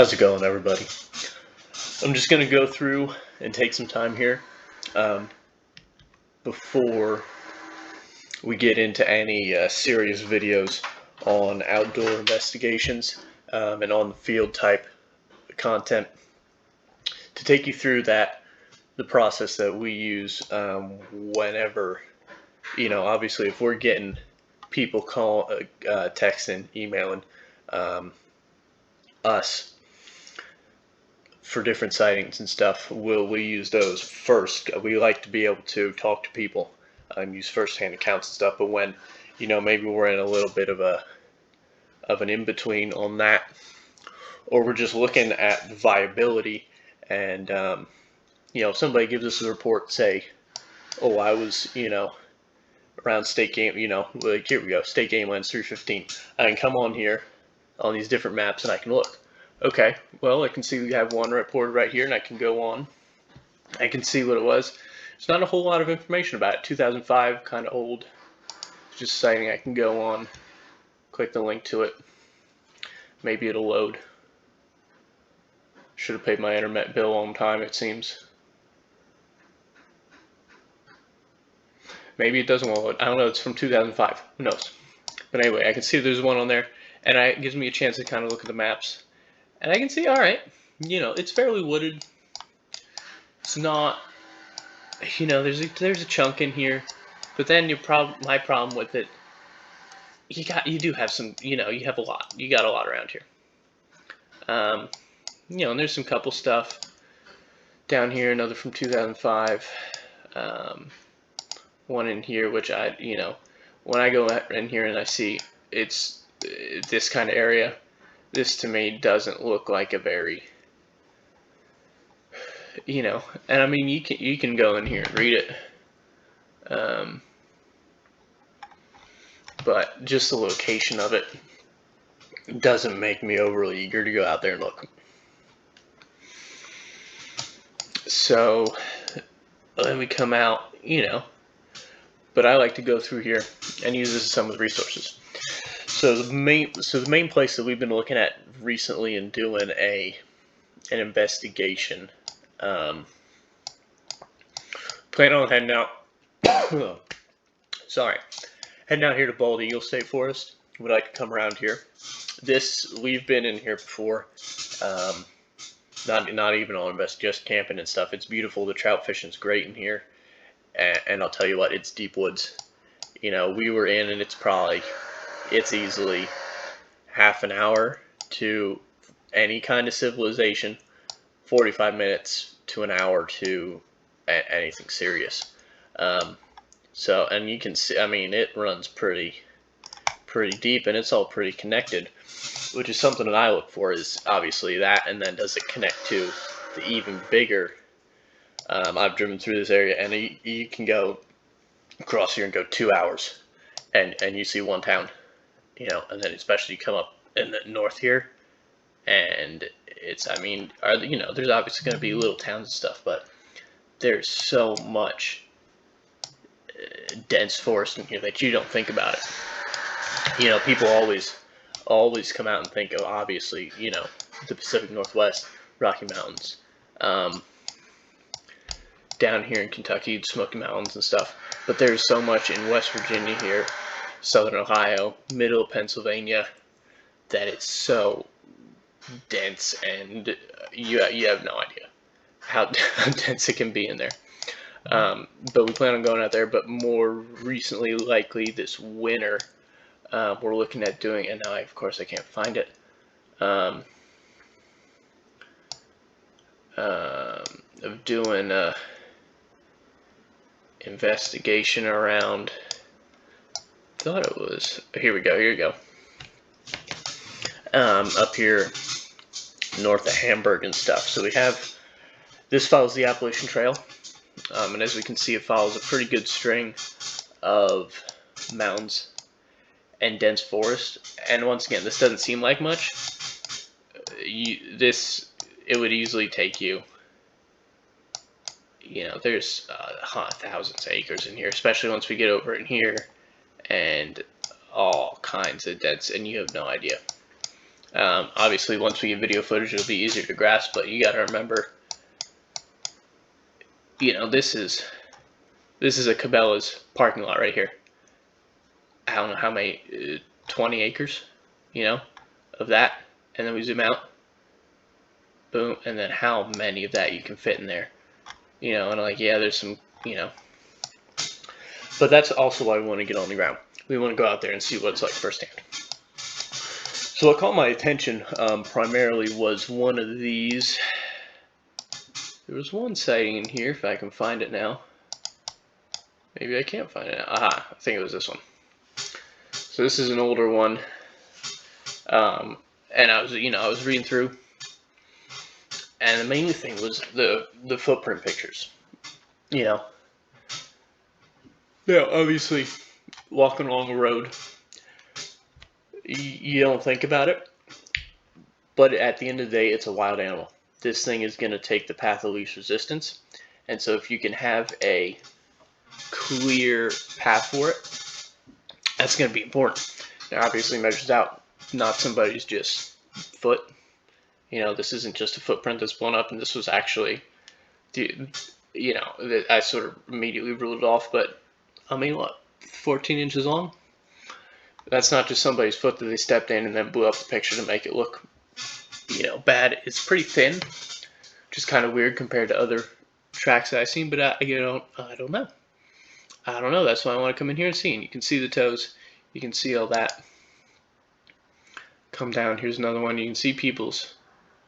How's it going, everybody? I'm just going to go through and take some time here before we get into any serious videos on outdoor investigations and on the field type content to take you through the process that we use whenever, obviously if we're getting people texting, emailing us for different sightings and stuff, we use those first. We like to be able to talk to people and use first-hand accounts and stuff. But when, maybe we're in a little bit of an in-between on that, or we're just looking at viability, and if somebody gives us a report, say, oh, I was, around state game, like here we go, state game lines 315. I can come on here on these different maps and I can look. Okay, well, I can see we have one reported right here, and I can go on. I can see what it was. There's not a whole lot of information about it. 2005, kind of old. It's just a sighting. I can go on, click the link to it. Maybe it'll load. Should have paid my internet bill on time, it seems. Maybe it doesn't want to load. I don't know. It's from 2005. Who knows? But anyway, I can see there's one on there, and it gives me a chance to kind of look at the maps. And I can see, all right, it's fairly wooded. It's not, there's a chunk in here, but then my problem with it, you do have some, you have a lot. You got a lot around here. And there's some couple stuff down here. Another from 2005. One in here, which when I go in here and I see it's this kind of area. This to me doesn't look like a very, and I mean you can go in here and read it, but just the location of it doesn't make me overly eager to go out there and look. So then we come out, but I like to go through here and use this as some of the resources. So the main place that we've been looking at recently and doing an investigation. Plan on heading out. Heading out here to Bald Eagle State Forest. Would like to come around here. We've been in here before. Not even on just camping and stuff. It's beautiful. The trout fishing's great in here, and I'll tell you what, it's deep woods. We were in, and it's easily half an hour to any kind of civilization, 45 minutes to an hour to anything serious. So, and you can see, I mean, it runs pretty deep, and it's all pretty connected, which is something that I look for, is obviously that, and then does it connect to the even bigger. I've driven through this area, and you can go across here and go 2 hours, and you see one town. And then especially you come up in the north here, and there's obviously going to be little towns and stuff, but there's so much dense forest in here that you don't think about it. People always come out and think of, obviously, the Pacific Northwest, Rocky Mountains, down here in Kentucky, Smoky Mountains and stuff, but there's so much in West Virginia here, Southern Ohio, middle of Pennsylvania, that it's so dense, and you have no idea how dense it can be in there. But we plan on going out there, but more recently, likely this winter, we're looking at doing, and now of course I can't find it, of doing investigation around, thought it was, here we go, up here north of Hamburg and stuff. So this follows the Appalachian Trail, and as we can see, it follows a pretty good string of mountains and dense forest. And once again, this doesn't seem like much. It would easily take you, there's thousands of acres in here, especially once we get over in here, and all kinds of dense, and you have no idea. Obviously, once we get video footage, it'll be easier to grasp, but you got to remember, you know, this is a Cabela's parking lot right here. I don't know how many, 20 acres, you know, of that. And then we zoom out, boom, and then how many of that you can fit in there, you know, and like, yeah, there's some, you know, but that's also why we want to get on the ground. We want to go out there and see what it's like firsthand. So what caught my attention primarily was one of these. There was one sighting in here, if I can find it now. Maybe I can't find it now. Aha, I think it was this one. So this is an older one. And I was reading through, and the main thing was the footprint pictures. You know, yeah, obviously, walking along a road, you don't think about it, but at the end of the day, it's a wild animal. This thing is going to take the path of least resistance, and so if you can have a clear path for it, that's going to be important. Now, obviously, measures out, not somebody's just foot. You know, this isn't just a footprint that's blown up, and this was actually, you know, I sort of immediately ruled it off, but I mean, what, 14 inches long? That's not just somebody's foot that they stepped in and then blew up the picture to make it look, you know, bad. It's pretty thin, which is kind of weird compared to other tracks that I've seen, but I don't know. I don't know. That's why I want to come in here and see. And you can see the toes. You can see all that. Come down. Here's another one. You can see people's,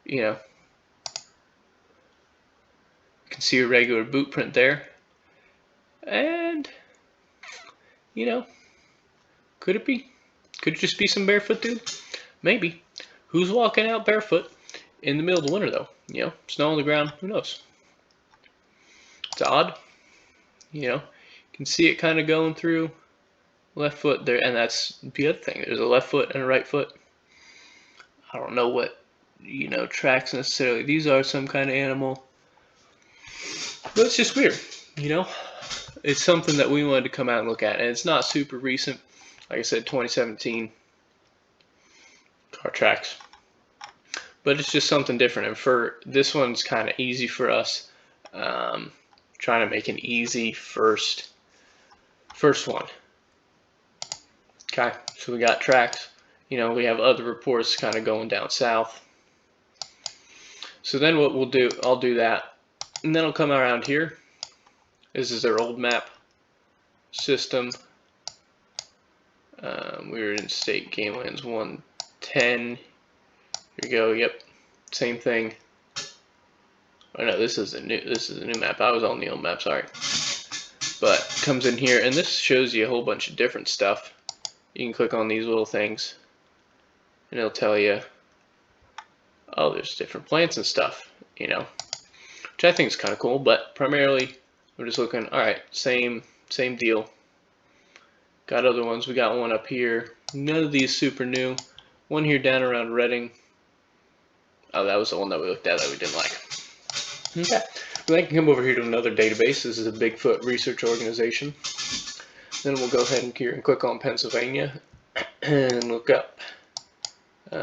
you know. You can see a regular boot print there. And, you know, could it be? Could it just be some barefoot dude? Maybe. Who's walking out barefoot in the middle of the winter, though? You know, snow on the ground. Who knows? It's odd. You know, you can see it kind of going through left foot there, and that's the other thing. There's a left foot and a right foot. I don't know what, you know, tracks necessarily. These are some kind of animal. But it's just weird, you know? It's something that we wanted to come out and look at, and it's not super recent. Like I said, 2017 car tracks. But it's just something different, and for this one's kind of easy for us. Trying to make an easy first one. Okay, so we got tracks. You know, we have other reports kind of going down south. So then what we'll do, I'll do that, and then I'll come around here. This is their old map system. We were in state game lands 110. Here we go. Yep, same thing. Oh no, this is a new map. I was on the old map, sorry. But comes in here, and this shows you a whole bunch of different stuff. You can click on these little things, and it'll tell you, oh, there's different plants and stuff, you know, which I think is kind of cool. But primarily, we're just looking. All right, same deal. Got other ones. We got one up here. None of these super new. One here down around Reading. Oh, that was the one that we looked at that we didn't like. Okay. Then I can come over here to another database. This is a Bigfoot Research organization. Then we'll go ahead and here and click on Pennsylvania and look up. You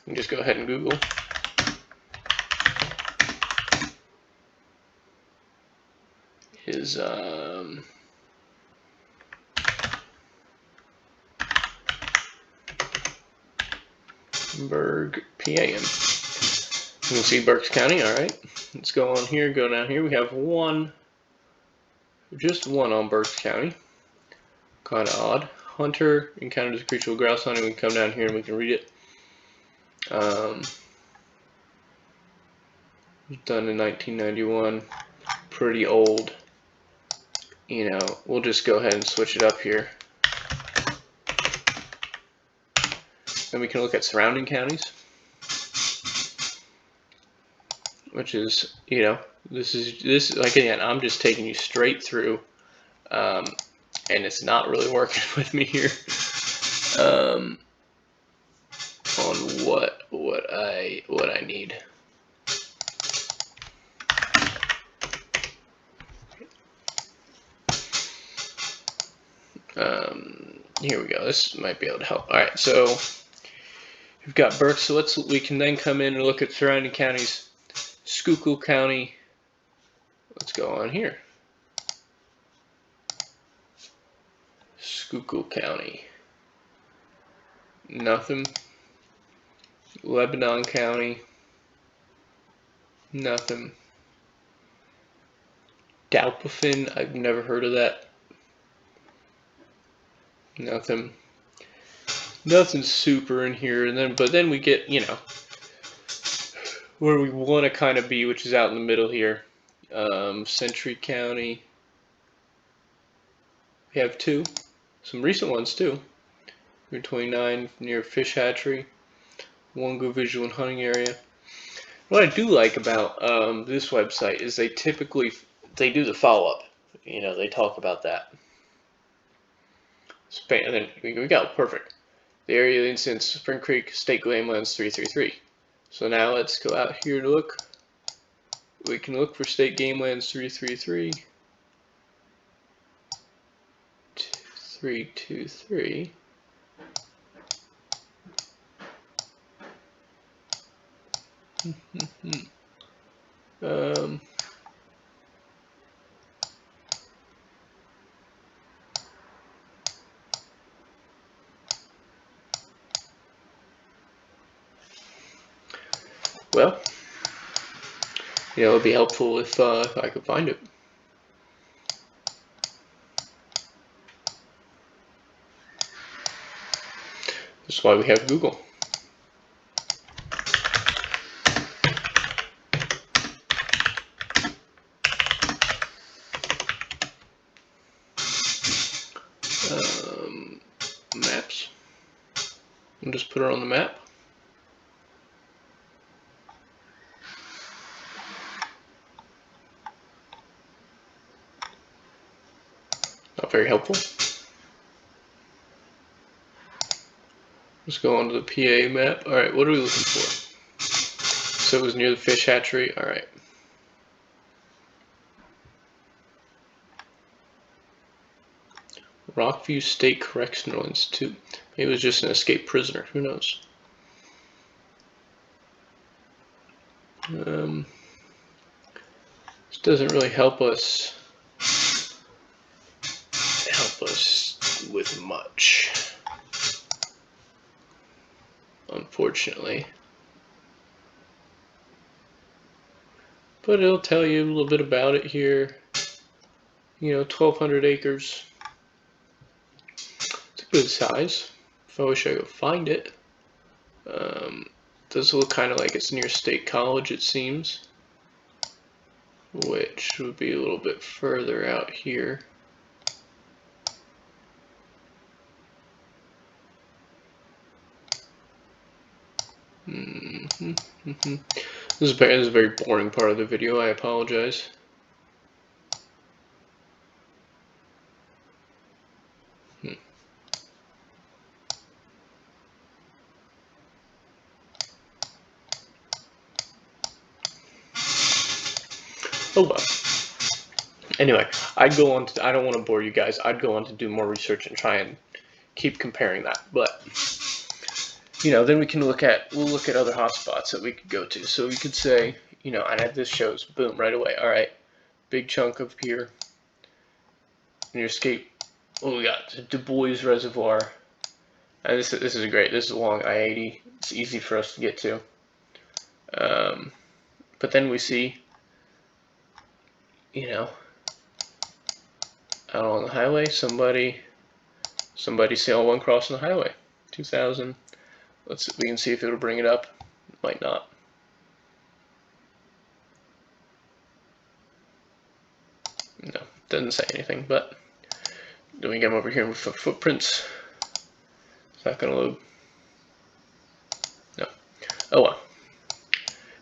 can just go ahead and Google. Is Berg, PA. You can see Berks County. All right, let's go on here, go down here. We have just one on Berks County. Kind of odd. Hunter encounters a creature with grouse hunting. We can come down here and we can read it. Done in 1991. Pretty old. You know, we'll just go ahead and switch it up here. Then we can look at surrounding counties, which is, you know, this like, again, I'm just taking you straight through, and it's not really working with me here on what I need. Here we go. This might be able to help. All right, so we've got Berks, so we can then come in and look at surrounding counties. Schuylkill County. Let's go on here. Schuylkill County. Nothing. Lebanon County. Nothing. Dalpafin, I've never heard of that. Nothing. Nothing super in here, but then we get, where we want to kind of be, which is out in the middle here. Century County. We have two, some recent ones too. Route 29 near Fish Hatchery. One good visual and hunting area. What I do like about this website is they do the follow-up. They talk about that. And then we got perfect. The area of incident, Spring Creek, State Game Lands 333. So now let's go out here to look. We can look for State Game Lands 333. 323. Well, it would be helpful if I could find it. That's why we have Google. Maps. I'll just put her on the map. Not very helpful. Let's go on to the PA map. Alright, what are we looking for? So it was near the fish hatchery. Alright. Rockview State Correctional Institute. Maybe it was just an escaped prisoner. Who knows? This doesn't really help us with much, unfortunately. But it'll tell you a little bit about it here. 1,200 acres. It's a good size. If I wish I could find it. Does look kind of like it's near State College, it seems, which would be a little bit further out here. This is a very boring part of the video. I apologize. Oh well. Anyway, I'd go on to, I don't want to bore you guys. I'd go on to do more research and try and keep comparing that. But then we can look at other hotspots that we could go to. So we could say, and this shows, boom, right away. All right, big chunk of here near Escape. Oh, we got Du Bois Reservoir. And this is great. This is along I-80. It's easy for us to get to. But then we see, out on the highway, somebody sail one crossing the highway. 2000. We can see if it'll bring it up. It might not. No, doesn't say anything. But then we get over here with footprints. It's not gonna load. No. Oh well.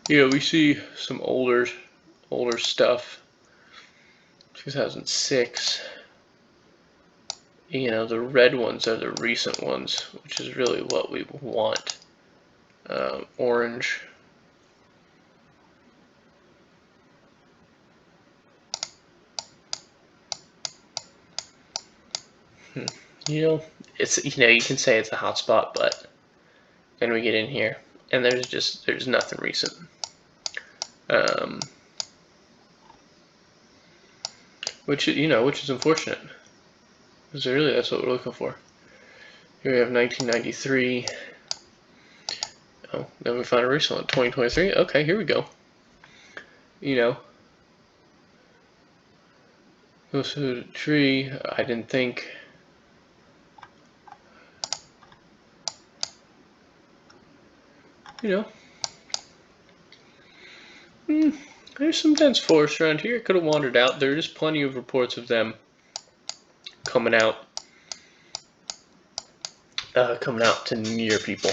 We see some older stuff. 2006. The red ones are the recent ones, which is really what we want. Orange. It's you can say it's a hotspot, but Then we get in here, and there's nothing recent. Which is unfortunate, because really that's what we're looking for. Here we have 1993. Oh, then we find a recent one, 2023. Okay, here we go. Goes through the tree. I didn't think. There's some dense forest around here. It could have wandered out. There is plenty of reports of them coming out to near people.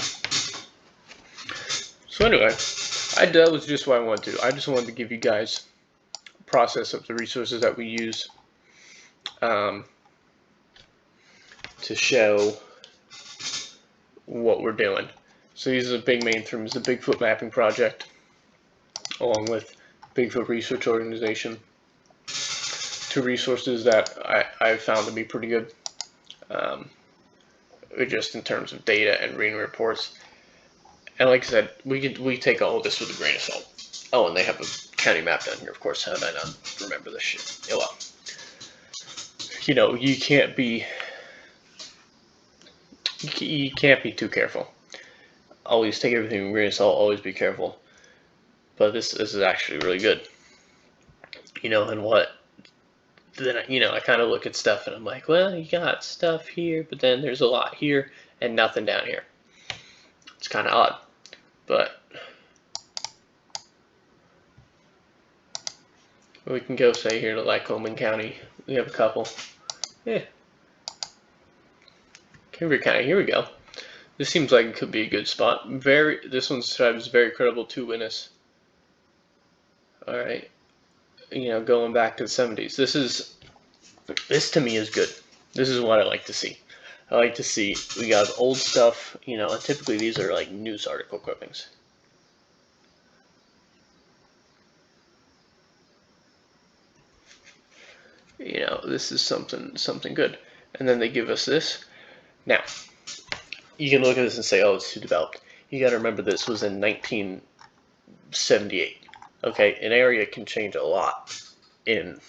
So anyway, that was just what I wanted to. I just wanted to give you guys a process of the resources that we use to show what we're doing. So these are the big main themes: the Bigfoot Mapping Project, along with Bigfoot Research Organization. Two resources that I've found to be pretty good, just in terms of data and reading reports. And like I said, we take all of this with a grain of salt. Oh, and they have a county map down here, of course. How did I not remember this shit? Oh well. You can't be too careful. Always take everything with a grain of salt. Always be careful. But this is actually really good. And what? Then I kind of look at stuff and I'm like, well, you got stuff here, but then there's a lot here and nothing down here. It's kind of odd, but we can go say here to Lycoming County. We have a couple. Yeah. Cambria County. Here we go. This seems like it could be a good spot. This one describes very credible to witness. All right. Going back to the 70s. This to me is good. This is what I like to see. I like to see we got old stuff, and typically these are like news article clippings. This is something good. And then they give us this. Now, you can look at this and say, oh, it's too developed. You got to remember this was in 1978. Okay, an area can change a lot in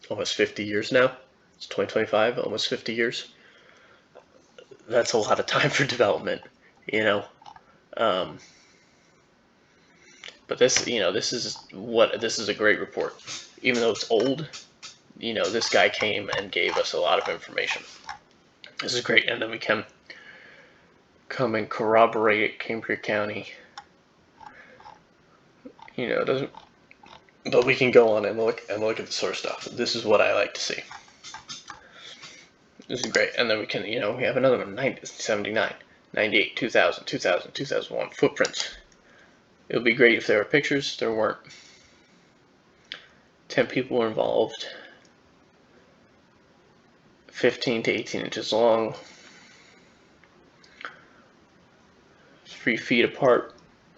almost 50 years now. It's 2025, almost 50 years. That's a lot of time for development, But this is a great report. Even though it's old, this guy came and gave us a lot of information. This is great, and then we can come and corroborate it, Cambria County. It doesn't. But we can go on and look at the source stuff. This is what I like to see. This is great. And then we can, we have another one, 79, 98, 2000, 2000, 2001, footprints. It would be great if there were pictures. There weren't. 10 people were involved. 15 to 18 inches long. 3 feet apart.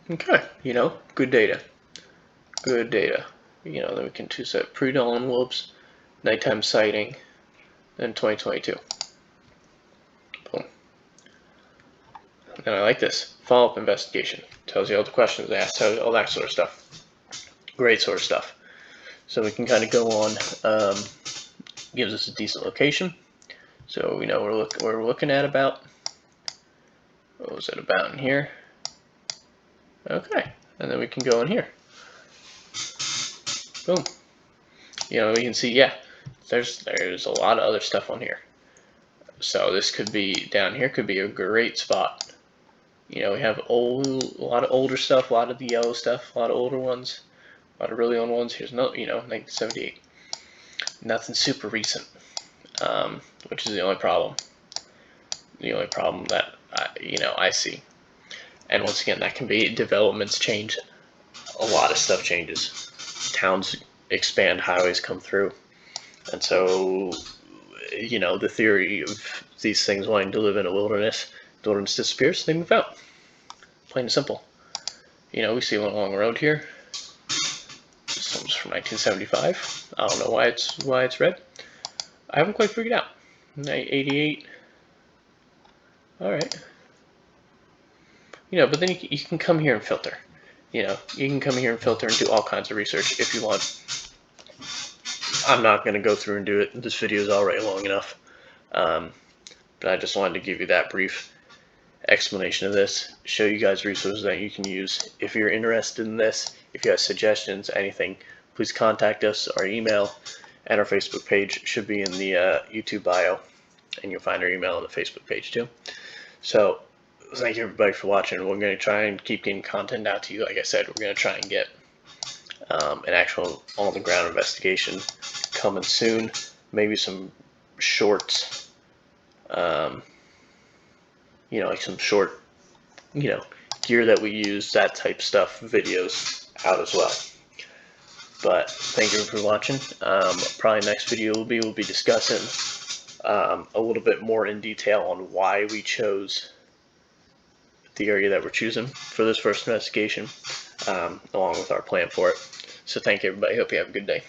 Okay, good data. Good data. Then we can two-set pre-dawn whoops, nighttime sighting, then 2022. Boom. And I like this. Follow-up investigation. Tells you all the questions asked, tells you all that sort of stuff. Great sort of stuff. So we can kind of go on. Gives us a decent location. So we know we're looking at about. What was it about in here? Okay. And then we can go in here. Boom. We can see, yeah, there's a lot of other stuff on here. So this could be, down here could be a great spot. We have a lot of older stuff, a lot of the yellow stuff, a lot of older ones, a lot of really old ones. Here's no, 1978. Nothing super recent, which is the only problem. The only problem that I see. And once again, that can be developments change. A lot of stuff changes. Towns expand, highways come through, and so the theory of these things wanting to live in a wilderness, the wilderness disappears, they move out. Plain and simple. We see one along the road here. This one's from 1975. I don't know why it's red. I haven't quite figured out. 88. All right. but then you can come here and filter. You can come here and filter and do all kinds of research if you want. I'm not going to go through and do it. This video is already long enough. But I just wanted to give you that brief explanation of this, show you guys resources that you can use. If you're interested in this, if you have suggestions, anything, please contact us. Our email and our Facebook page should be in the YouTube bio, and you'll find our email on the Facebook page too. So thank you everybody for watching. We're going to try and keep getting content out to you. Like I said, we're going to try and get an actual on-the-ground investigation coming soon. Maybe some shorts, like some short, gear that we use, that type stuff, videos out as well. But thank you for watching. Probably next video we'll be discussing a little bit more in detail on why we chose the area that we're choosing for this first investigation, along with our plan for it. So thank you everybody. Hope you have a good day.